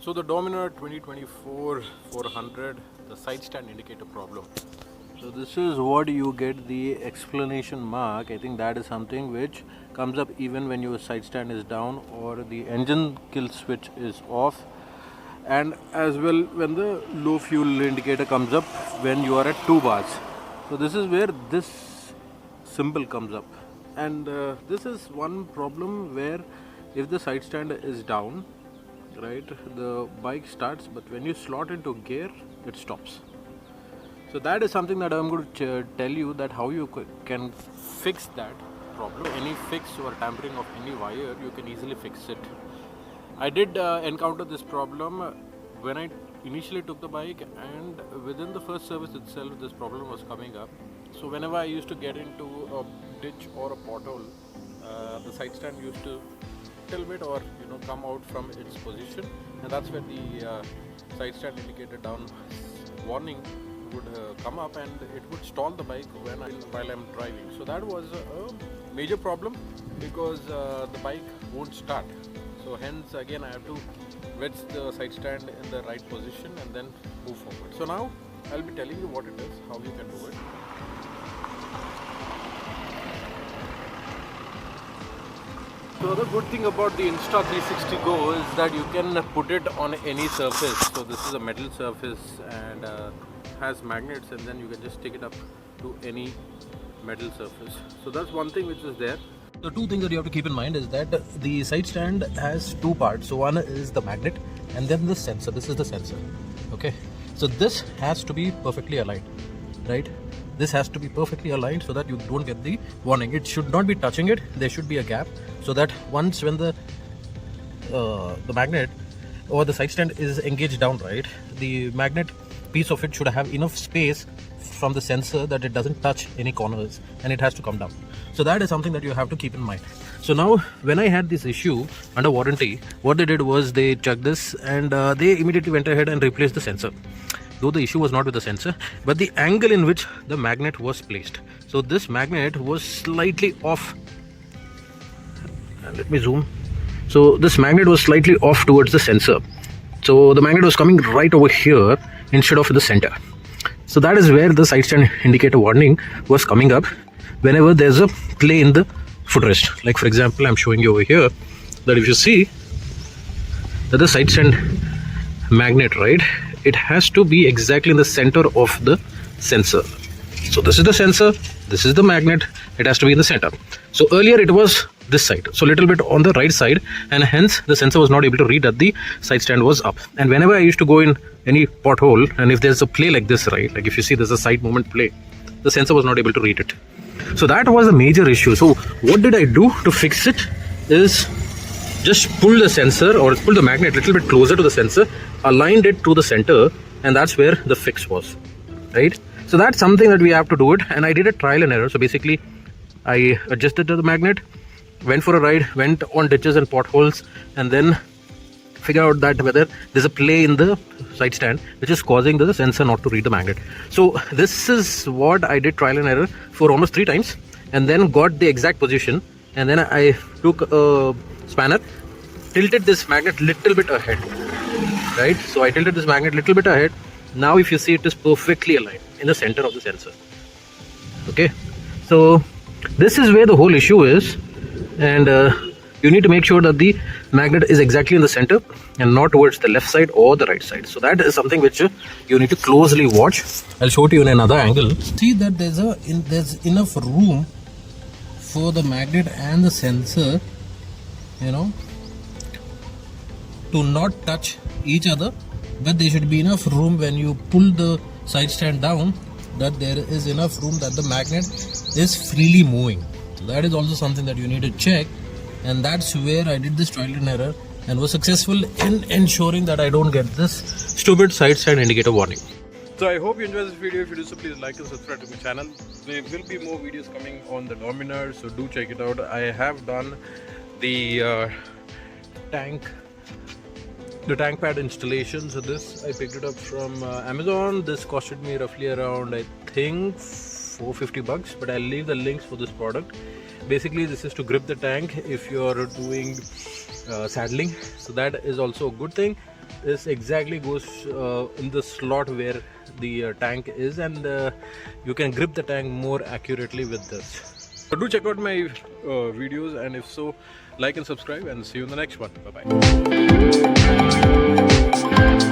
So the Dominar 2024 400, the side stand indicator problem. So this is what you get the explanation mark. I think that is something which comes up even when your side stand is down or the engine kill switch is off, and as well when the low fuel indicator comes up when you are at 2 bars. So this is where this symbol comes up, and this is one problem where if the side stand is down, right, the bike starts, but when you slot into gear it stops. So that is something that I'm going to tell you, that how you can fix that problem. Any fix or tampering of any wire, you can easily fix it. I did encounter this problem when I initially took the bike, and within the first service itself this problem was coming up. So whenever I used to get into a ditch or a pothole, the side stand used to tilt or come out from its position, and that's where the side stand indicator down warning would come up, and it would stall the bike while I'm driving. So that was a major problem, because the bike won't start. So hence again I have to wedge the side stand in the right position and then move forward. So now I'll be telling you what it is, how you can do it. So the good thing about the Insta360 Go is that you can put it on any surface. So this is a metal surface and has magnets, and then you can just take it up to any metal surface. So that's one thing which is there. The two things that you have to keep in mind is that the side stand has two parts. So one is the magnet and then the sensor. This is the sensor. Okay. So this has to be perfectly aligned, right? This has to be perfectly aligned so that you don't get the warning. It should not be touching it. There should be a gap, so that once when the magnet or the side stand is engaged down, right, the magnet piece of it should have enough space from the sensor that it doesn't touch any corners, and it has to come down. So that is something that you have to keep in mind. So now when I had this issue under warranty, what they did was they checked this, and they immediately went ahead and replaced the sensor. Though the issue was not with the sensor, but the angle in which the magnet was placed. So this magnet was slightly off. Let me zoom. So this magnet was slightly off towards the sensor. So the magnet was coming right over here instead of the center. So that is where the side stand indicator warning was coming up whenever there's a play in the footrest. Like for example, I'm showing you over here that if you see that the side stand magnet, right, it has to be exactly in the center of the sensor. So this is the sensor, this is the magnet, it has to be in the center. So earlier it was this side, so a little bit on the right side, and hence the sensor was not able to read that the side stand was up. And whenever I used to go in any pothole, and if there's a play like this, right, like if you see there's a side movement play, the sensor was not able to read it. So that was a major issue. So what did I do to fix it is just pull the sensor or pull the magnet a little bit closer to the sensor, aligned it to the center, and that's where the fix was, right? So that's something that we have to do it, and I did a trial and error. So basically I adjusted the magnet, went for a ride, went on ditches and potholes, and then figure out that whether there's a play in the side stand which is causing the sensor not to read the magnet. So this is what I did, trial and error for almost 3 times, and then got the exact position, and then I took a spanner, tilted this magnet little bit ahead, right? So I tilted this magnet little bit ahead. Now if you see, it is perfectly aligned in the center of the sensor. Okay, so this is where the whole issue is, and you need to make sure that the magnet is exactly in the center and not towards the left side or the right side. So that is something which you need to closely watch. I'll show it to you in another angle. See that there's enough room for the magnet and the sensor, to not touch each other, but there should be enough room when you pull the side stand down, that there is enough room that the magnet is freely moving. So that is also something that you need to check, and that's where I did this trial and error and was successful in ensuring that I don't get this stupid side stand indicator warning. So I hope you enjoyed this video. If you do so, please like and subscribe to my channel. There will be more videos coming on the Dominar, so do check it out. I have done the tank pad installation. So this I picked it up from Amazon. This costed me roughly around, I think, $450, but I'll leave the links for this product. Basically this is to grip the tank if you're doing saddling, so that is also a good thing. this exactly goes in the slot where the tank is, and you can grip the tank more accurately with this. So do check out my videos, and if so, like and subscribe, and see you in the next one. Bye bye.